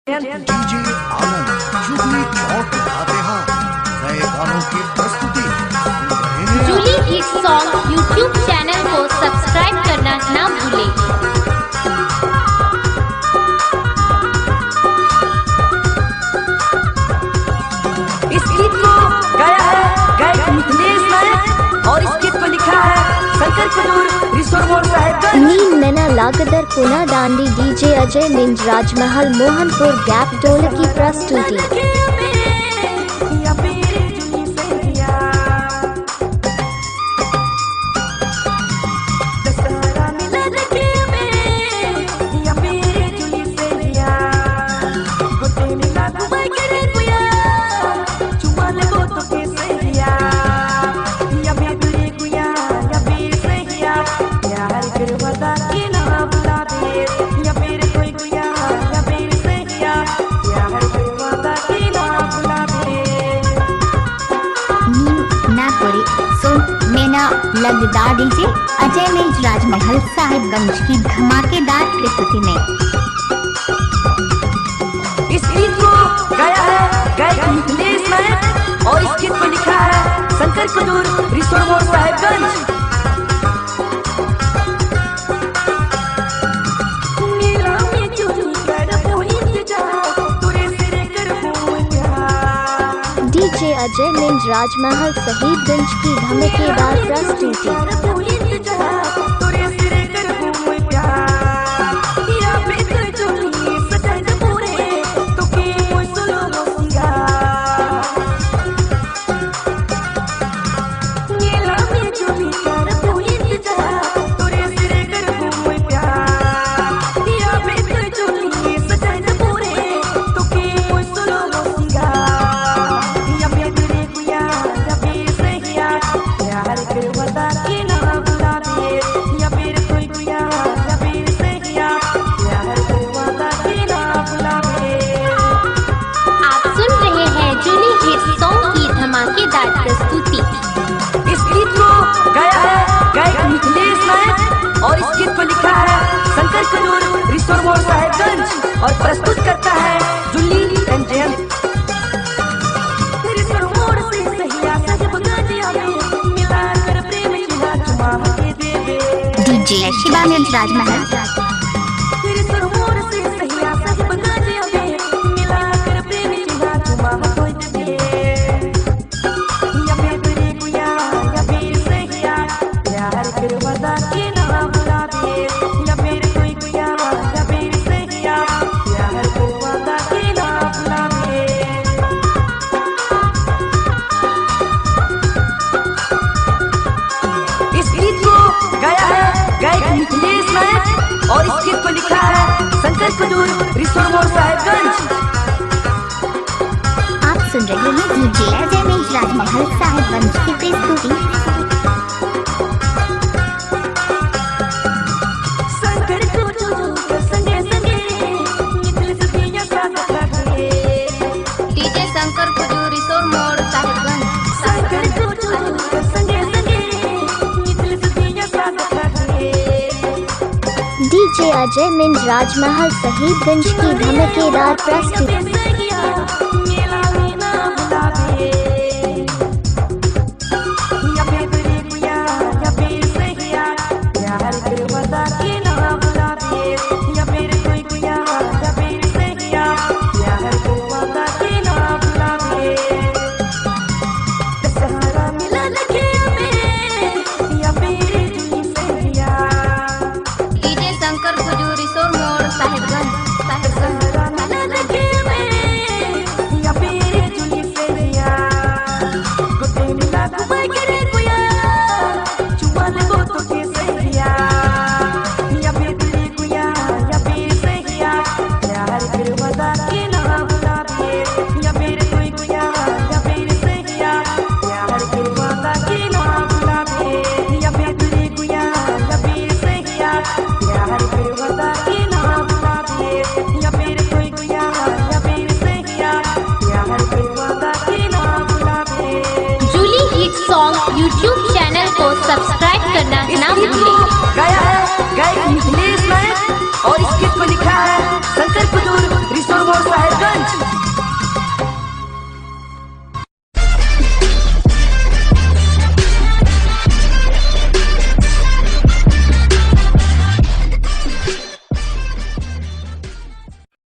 DJ आनंद jubilee और फतेहा नए गानों की प्रस्तुति। Jubilee hit song YouTube channel को सब्सक्राइब करना ना भूलें। इस गीत को गाया है गायक मिथिलेश नायक और इस गीत को लिखा है शंकर कुजूर रिसोर्ट साहेबगंज। नील नैना लागदर कोना डांडी डीजे अजय मिंज राजमहल मोहनपुर गैप ढोल की प्रस्तुति। लगदार डीजे अजय मिंज राजमहल साहिबगंज की धमाकेदार प्रस्तुति में। इस गीत को गाया है गायक मिथिलेश नायक और इस गीत को लिखा है शंकर कुजूर रिसोर्ट साहेबगंज। डीजे अजय मिंज राजमहल साहिबगंज की धमाकेदार प्रस्तुति। धमाकेदार प्रस्तुति। इस गीत को गाया है गायक मिथिलेश नायक और इस गीत को लिखा है शंकर कुजूर रिसोर्ट साहेबगंज और प्रस्तुत करता है जुली रंजन। डीजे शिवा मिंज राजमहल और इस गीत को लिखा है शंकर कुजूर रिसोर्ट साहेबगंज। आप सुन रहे हैं डीजे अजय मिंज राजमहल साहिबगंज की प्रस्तुति। DJ Shankar Kujur resort Sahibganj. DJ Ajay Minj Rajmahal Sahibganj की धमाकेदार प्रस्तुति।